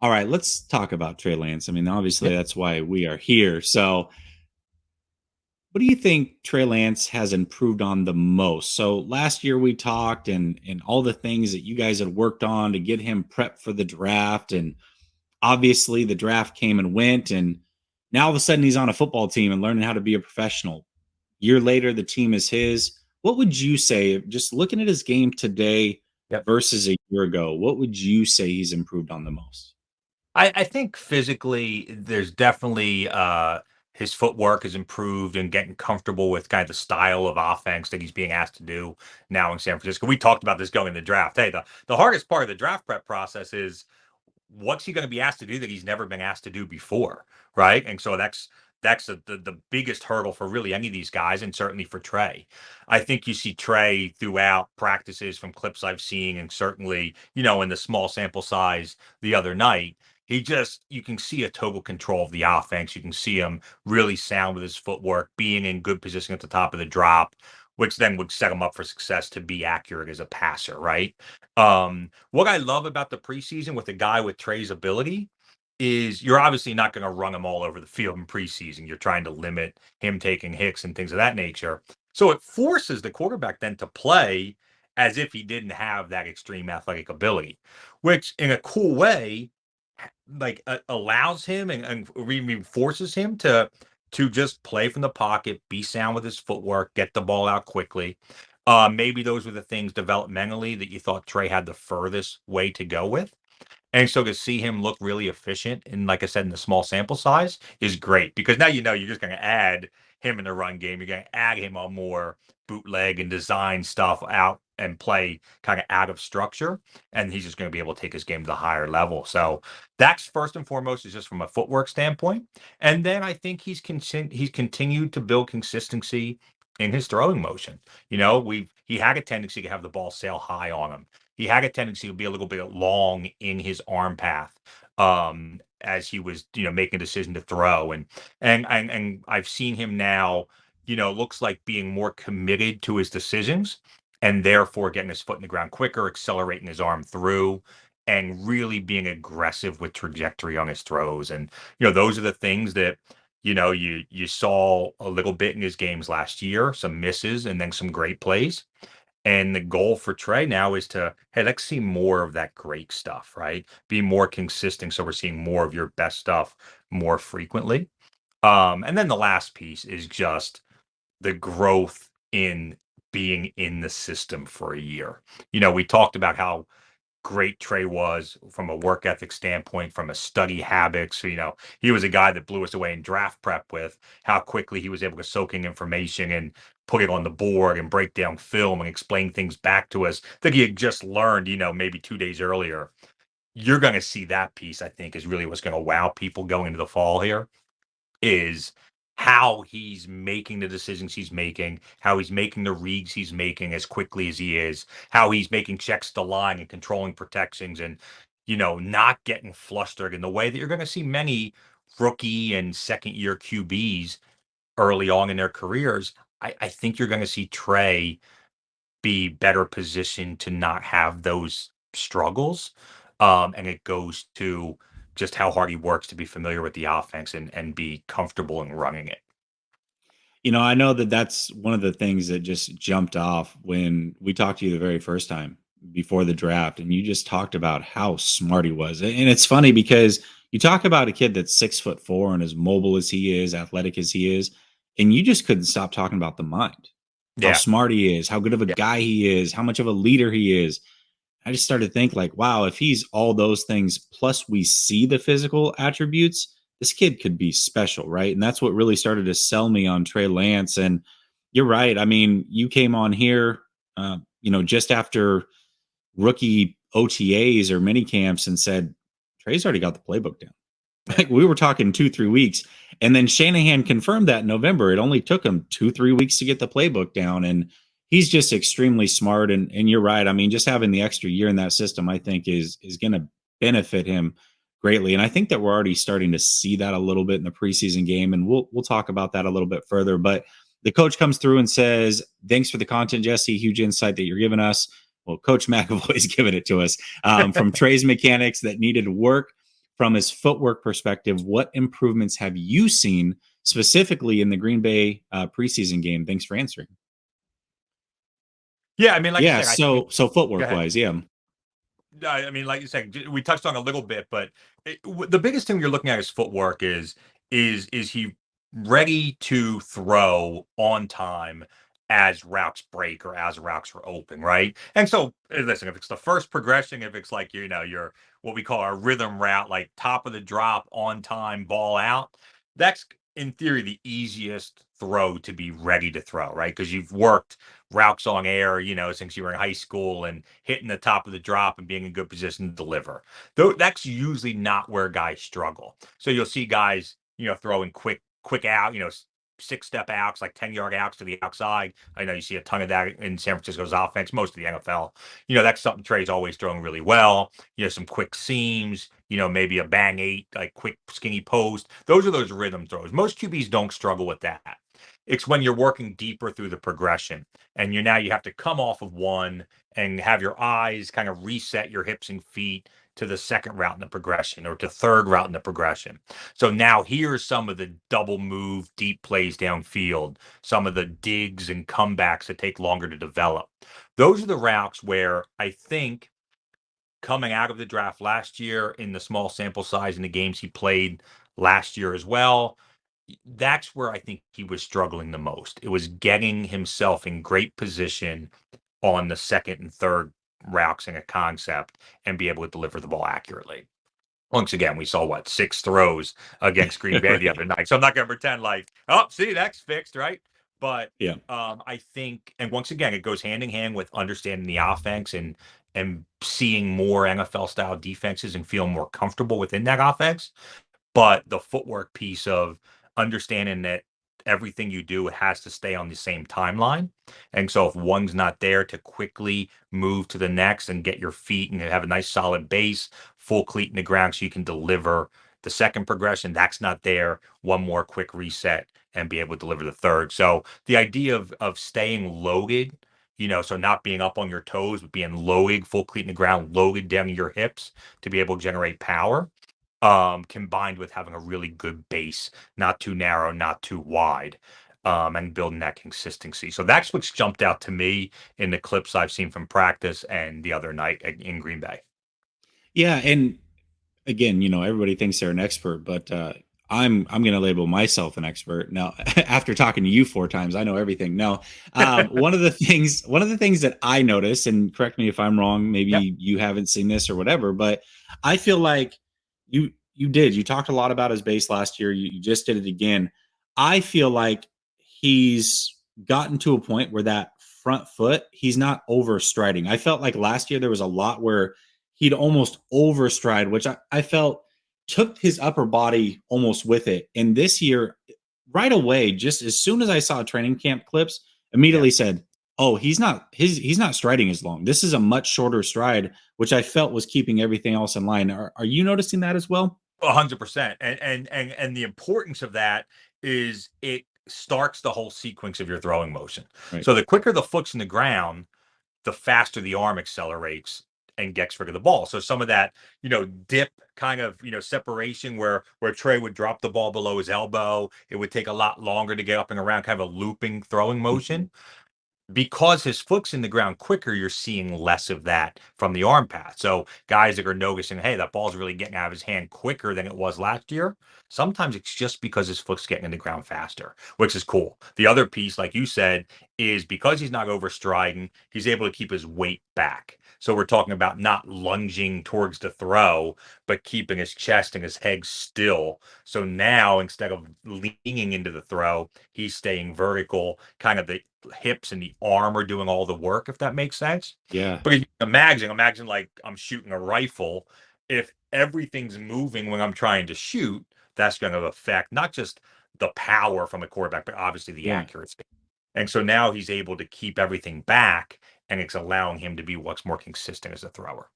All right, let's talk about Trey Lance. I mean, Yeah. obviously that's why we are here. So, what do you think Trey Lance has improved on the most? So last year we talked and all the things that you guys had worked on to get him prepped for the draft, and obviously the draft came and went, and now all of a sudden he's on a football team and learning how to be a professional. Year later, the team is his. What would you say, just looking at his game today Yep. versus a year ago? What would you say he's improved on the most? I think physically there's definitely his footwork has improved and getting comfortable with kind of the style of offense that he's being asked to do now in San Francisco. We talked about this going in the draft. Hey, the hardest part of the draft prep process is what's he going to be asked to do that he's never been asked to do before, right? And so that's the biggest hurdle for really any of these guys, and certainly for Trey. I think you see Trey throughout practices from clips I've seen, and certainly, in the small sample size the other night, you can see a total control of the offense. You can see him really sound with his footwork, being in good position at the top of the drop, which then would set him up for success to be accurate as a passer, right? What I love about the preseason with a guy with Trey's ability is you're obviously not going to run him all over the field in preseason. You're trying to limit him taking hits and things of that nature. So it forces the quarterback then to play as if he didn't have that extreme athletic ability, which in a cool way, like allows him and forces him to just play from the pocket, be sound with his footwork, get the ball out quickly. Maybe those were the things developmentally that you thought Trey had the furthest way to go with. And so to see him look really efficient and like I said, in the small sample size is great because now you're just going to add him in the run game. You're going to add him on more bootleg and design stuff out and play kind of out of structure. And he's just going to be able to take his game to the higher level. So that's first and foremost is just from a footwork standpoint. And then I think he's continued to build consistency in his throwing motion. He had a tendency to have the ball sail high on him. He had a tendency to be a little bit long in his arm path as he was making a decision to throw, and I've seen him now, looks like being more committed to his decisions and therefore getting his foot in the ground quicker, accelerating his arm through, and really being aggressive with trajectory on his throws. And those are the things that you saw a little bit in his games last year, some misses and then some great plays. And the goal for Trey now is to, hey, let's see more of that great stuff, right? Be more consistent so we're seeing more of your best stuff more frequently. And then the last piece is just the growth in being in the system for a year. We talked about how great Trey was from a work ethic standpoint, from a study habits. So, he was a guy that blew us away in draft prep with how quickly he was able to soak in information and put it on the board and break down film and explain things back to us that he had just learned, maybe 2 days earlier. You're going to see that piece, I think, is really what's going to wow people going into the fall here is how he's making the decisions he's making, how he's making the reads he's making as quickly as he is, how he's making checks to the line and controlling protections and, not getting flustered in the way that you're going to see many rookie and second year QBs early on in their careers. I think you're going to see Trey be better positioned to not have those struggles. And it goes to just how hard he works to be familiar with the offense and be comfortable in running it. I know that that's one of the things that just jumped off when we talked to you the very first time before the draft, and you just talked about how smart he was. And it's funny because you talk about a kid that's 6'4" and as mobile as he is, athletic as he is, and you just couldn't stop talking about the mind, how Yeah. smart he is, how good of a Yeah. guy he is, how much of a leader he is. I just started to think like, wow, if he's all those things, plus we see the physical attributes, this kid could be special, right? And that's what really started to sell me on Trey Lance. And you're right. I mean, you came on here, just after rookie OTAs or mini camps and said, Trey's already got the playbook down. Yeah. Like we were talking 2-3 weeks. And then Shanahan confirmed that in November. It only took him 2-3 weeks to get the playbook down. And he's just extremely smart. And you're right. I mean, just having the extra year in that system, I think is going to benefit him greatly. And I think that we're already starting to see that a little bit in the preseason game. And we'll talk about that a little bit further. But the coach comes through and says, thanks for the content, Jesse. Huge insight that you're giving us. Well, Coach McAvoy's giving it to us from Trey's mechanics that needed work from his footwork perspective, what improvements have you seen specifically in the Green Bay preseason game? Thanks for answering. Yeah, I mean, like you Yeah, said, I think. so Go footwork ahead. wise, yeah. I mean, like you said, we touched on a little bit, but the biggest thing you're looking at is footwork. Is he ready to throw on time as routes break or as routes are open, right? And so, listen, if it's the first progression, if it's like your what we call our rhythm route, like top of the drop, on time, ball out, that's in theory the easiest throw to be ready to throw, right? Because you've worked routes on air, since you were in high school and hitting the top of the drop and being in good position to deliver. Though that's usually not where guys struggle. So you'll see guys, throwing quick out, 6-step outs, like 10-yard outs to the outside. I know you see a ton of that in San Francisco's offense, most of the NFL. That's something Trey's always throwing really well. Some quick seams, maybe a bang eight, like quick skinny post. Those are those rhythm throws. Most QBs don't struggle with that. It's when you're working deeper through the progression and you have to come off of one and have your eyes kind of reset your hips and feet to the second route in the progression or to third route in the progression. So now here's some of the double move deep plays downfield, some of the digs and comebacks that take longer to develop. Those are the routes where I think coming out of the draft last year in the small sample size in the games he played last year as well, that's where I think he was struggling the most. It was getting himself in great position on the second and third routes in a concept and be able to deliver the ball accurately. Once again, we saw what 6 throws against Green Bay the Right. other night. So I'm not going to pretend like, oh, see, that's fixed, right? But Yeah. I think, and once again, it goes hand in hand with understanding the offense and seeing more NFL style defenses and feeling more comfortable within that offense. But the footwork piece of understanding that everything you do has to stay on the same timeline. And so if one's not there to quickly move to the next and get your feet and have a nice solid base, full cleat in the ground so you can deliver the second progression, that's not there. One more quick reset and be able to deliver the third. So the idea of staying loaded, so not being up on your toes, but being loaded, full cleat in the ground, loaded down to your hips to be able to generate power, combined with having a really good base, not too narrow, not too wide, and building that consistency. So that's what's jumped out to me in the clips I've seen from practice and the other night in Green Bay. Yeah, and again, everybody thinks they're an expert, but I'm going to label myself an expert now. After talking to you 4 times, I know everything. No, one of the things that I noticed, and correct me if I'm wrong, Yep. maybe you haven't seen this or whatever, but I feel like you talked a lot about his base last year. You just did it again. I feel like he's gotten to a point where that front foot, he's not overstriding. I felt like last year there was a lot where he'd almost overstride, which I felt took his upper body almost with it. And this year, right away, just as soon as I saw training camp clips, Yeah. immediately said, "Oh, he's not striding as long. This is a much shorter stride," which I felt was keeping everything else in line. Are you noticing that as well? 100%. And the importance of that is it starts the whole sequence of your throwing motion. Right. So the quicker the foot's in the ground, the faster the arm accelerates and gets rid of the ball. So some of that, dip kind of, separation where Trey would drop the ball below his elbow, it would take a lot longer to get up and around, kind of a looping throwing Mhm. motion. Because his foot's in the ground quicker, you're seeing less of that from the arm path. So guys that are noticing, hey, that ball's really getting out of his hand quicker than it was last year. Sometimes it's just because his foot's getting in the ground faster, which is cool. The other piece, like you said, is because he's not overstriding, he's able to keep his weight back. So we're talking about not lunging towards the throw, but keeping his chest and his head still. So now instead of leaning into the throw, he's staying vertical, kind of the hips and the arm are doing all the work, if that makes sense. Yeah. But imagine like I'm shooting a rifle. If everything's moving when I'm trying to shoot, that's going to affect not just the power from a quarterback, but obviously the Yeah. accuracy. And so now he's able to keep everything back, and it's allowing him to be what's more consistent as a thrower.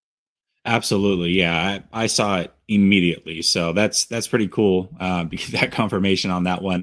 Absolutely. Yeah. I saw it immediately. So that's pretty cool to get that confirmation on that one.